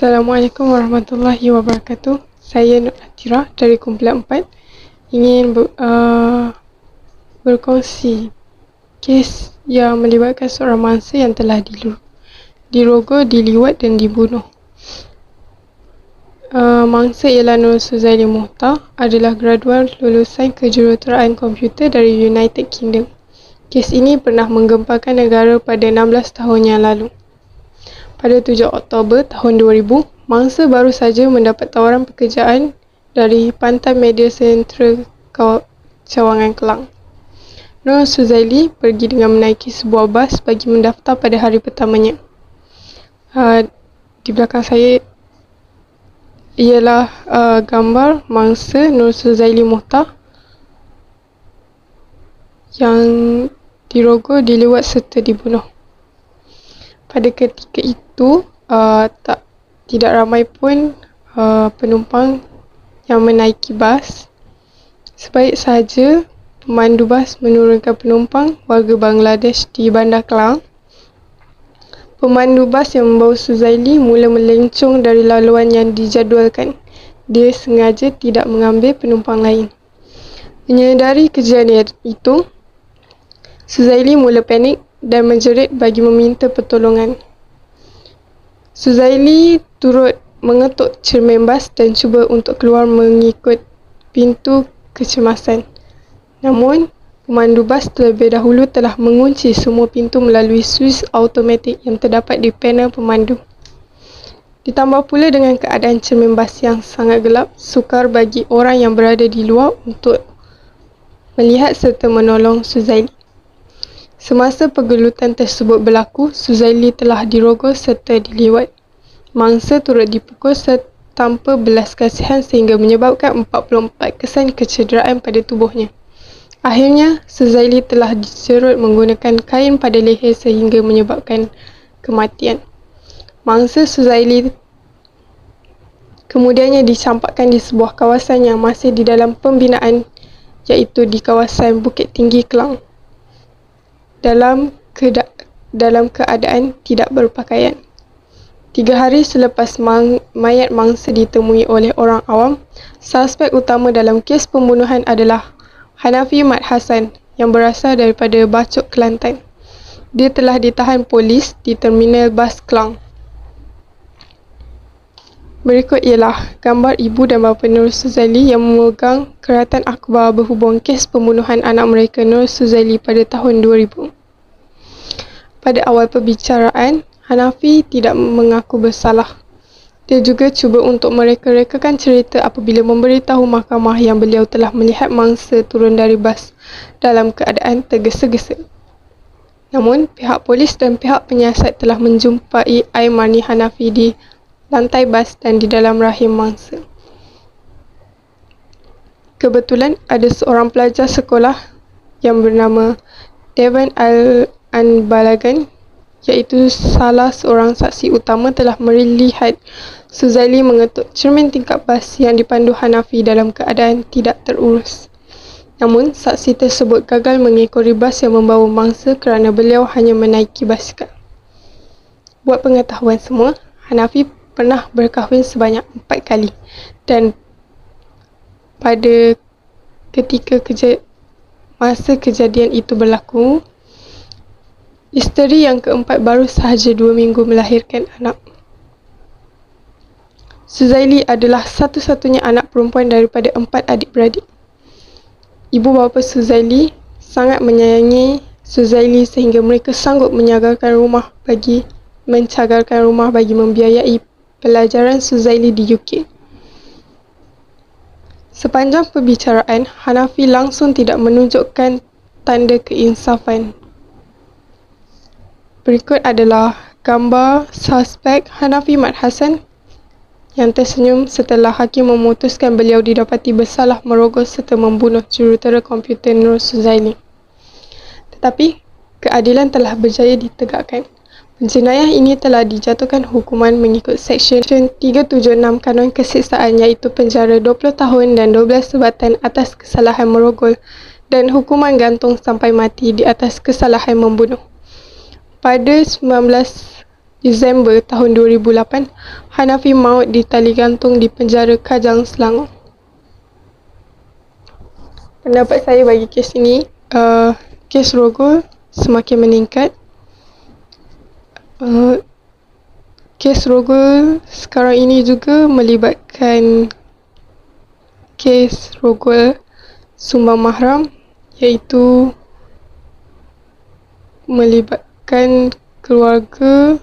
Assalamualaikum warahmatullahi wabarakatuh. Saya Nur Atira dari kumpulan 4 ingin berkongsi kes yang melibatkan seorang mangsa yang telah dirogol, diliwat dan dibunuh. Mangsa ialah Nur Suzaili Mohtar, adalah graduan lulusan kejuruteraan komputer dari United Kingdom. Kes ini pernah menggemparkan negara pada 16 tahun yang lalu. Pada 7 Oktober tahun 2000, mangsa baru saja mendapat tawaran pekerjaan dari Pantai Media Sentral Cawangan Kelang. Nur Suzaili pergi dengan menaiki sebuah bas bagi mendaftar pada hari pertamanya. Di belakang saya ialah gambar mangsa Nur Suzaili Mohtar yang dirogol, diliwat serta dibunuh. Pada ketika itu, tidak ramai pun penumpang yang menaiki bas. Sebaik sahaja pemandu bas menurunkan penumpang warga Bangladesh di Bandar Kelang, pemandu bas yang membawa Suzaili mula melencong dari laluan yang dijadualkan. Dia sengaja tidak mengambil penumpang lain. Menyedari kejadian itu, Suzaili mula panik dan menjerit bagi meminta pertolongan. Suzaili turut mengetuk cermin bas dan cuba untuk keluar mengikut pintu kecemasan. Namun, pemandu bas terlebih dahulu telah mengunci semua pintu melalui suis automatik yang terdapat di panel pemandu. Ditambah pula dengan keadaan cermin bas yang sangat gelap, sukar bagi orang yang berada di luar untuk melihat serta menolong Suzaili. Semasa pergelutan tersebut berlaku, Suzaili telah dirogol serta diliwat. Mangsa turut dipukul tanpa belas kasihan sehingga menyebabkan 44 kesan kecederaan pada tubuhnya. Akhirnya, Suzaili telah dijerut menggunakan kain pada leher sehingga menyebabkan kematian. Mangsa Suzaili kemudiannya dicampakkan di sebuah kawasan yang masih di dalam pembinaan, iaitu di kawasan Bukit Tinggi Kelang, dalam keadaan tidak berpakaian. 3 hari selepas mayat mangsa ditemui oleh orang awam, suspek utama dalam kes pembunuhan adalah Hanafi Mat Hassan yang berasal daripada Bacok, Kelantan. Dia telah ditahan polis di terminal bas Kelang. Berikut ialah gambar ibu dan bapa Nur Suzaili yang memegang keratan akhbar berhubung kes pembunuhan anak mereka Nur Suzaili pada tahun 2000. Pada awal perbicaraan, Hanafi tidak mengaku bersalah. Dia juga cuba untuk mereka-rekakan cerita apabila memberitahu mahkamah yang beliau telah melihat mangsa turun dari bas dalam keadaan tergesa-gesa. Namun, pihak polis dan pihak penyiasat telah menjumpai air mani Hanafi di lantai bas dan di dalam rahim mangsa. Kebetulan ada seorang pelajar sekolah yang bernama Devan Al-Anbalagan, iaitu salah seorang saksi utama, telah melihat Suzaili mengetuk cermin tingkap bas yang dipandu Hanafi dalam keadaan tidak terurus. Namun, saksi tersebut gagal mengekori bas yang membawa mangsa kerana beliau hanya menaiki basikal. Buat pengetahuan semua, Hanafi pernah berkahwin sebanyak 4 kali dan pada ketika masa kejadian itu berlaku, isteri yang keempat baru sahaja 2 minggu melahirkan anak. Suzaili adalah satu-satunya anak perempuan daripada 4 adik-beradik. Ibu bapa Suzaili sangat menyayangi Suzaili sehingga mereka sanggup mencagarkan rumah bagi membiayai pelajaran Suzaili di UK. Sepanjang perbicaraan, Hanafi langsung tidak menunjukkan tanda keinsafan. Berikut adalah gambar suspek Hanafi Mat Hassan yang tersenyum setelah hakim memutuskan beliau didapati bersalah merogol serta membunuh jurutera komputer Nur Suzaili. Tetapi, keadilan telah berjaya ditegakkan. Penjenayah ini telah dijatuhkan hukuman mengikut Seksyen 376 Kanun Keseksaan, iaitu penjara 20 tahun dan 12 sebatan atas kesalahan merogol dan hukuman gantung sampai mati di atas kesalahan membunuh. Pada 19 Disember tahun 2008, Hanafi maut di tali gantung di penjara Kajang, Selangor. Pendapat saya bagi kes ini, kes rogol semakin meningkat. Kes rogol sekarang ini juga melibatkan kes rogol sumbang mahram, iaitu melibatkan keluarga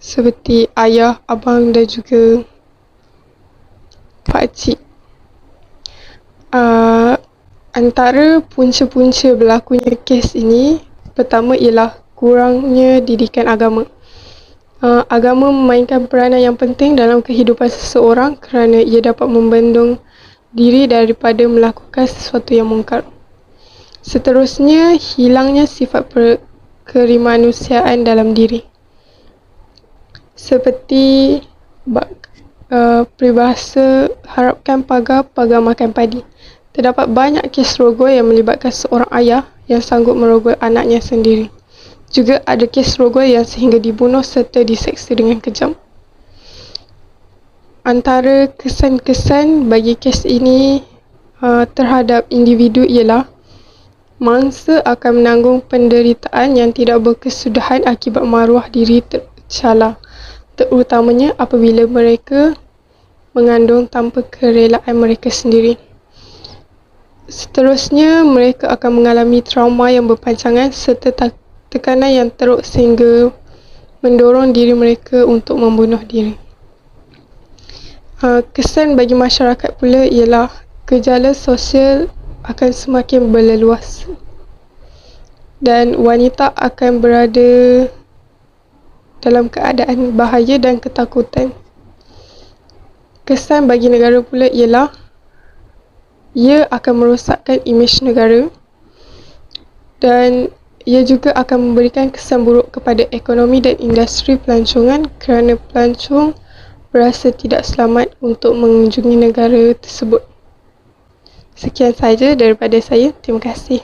seperti ayah, abang dan juga pakcik. Antara punca-punca berlakunya kes ini, pertama ialah kurangnya didikan agama. Agama memainkan peranan yang penting dalam kehidupan seseorang kerana ia dapat membendung diri daripada melakukan sesuatu yang mungkar. Seterusnya, hilangnya sifat kemanusiaan dalam diri. Seperti peribahasa harapkan pagar, pagar makan padi. Terdapat banyak kes rogol yang melibatkan seorang ayah yang sanggup merogol anaknya sendiri. Juga ada kes rogol yang sehingga dibunuh serta diseksa dengan kejam. Antara kesan-kesan bagi kes ini terhadap individu ialah mangsa akan menanggung penderitaan yang tidak berkesudahan akibat maruah diri tercela, terutamanya apabila mereka mengandung tanpa kerelaan mereka sendiri. Seterusnya, mereka akan mengalami trauma yang berpanjangan serta tekanan yang teruk sehingga mendorong diri mereka untuk membunuh diri. Kesan bagi masyarakat pula ialah gejala sosial akan semakin berleluasa dan wanita akan berada dalam keadaan bahaya dan ketakutan. Kesan bagi negara pula ialah ia akan merosakkan imej negara dan ia juga akan memberikan kesan buruk kepada ekonomi dan industri pelancongan kerana pelancong berasa tidak selamat untuk mengunjungi negara tersebut. Sekian sahaja daripada saya. Terima kasih.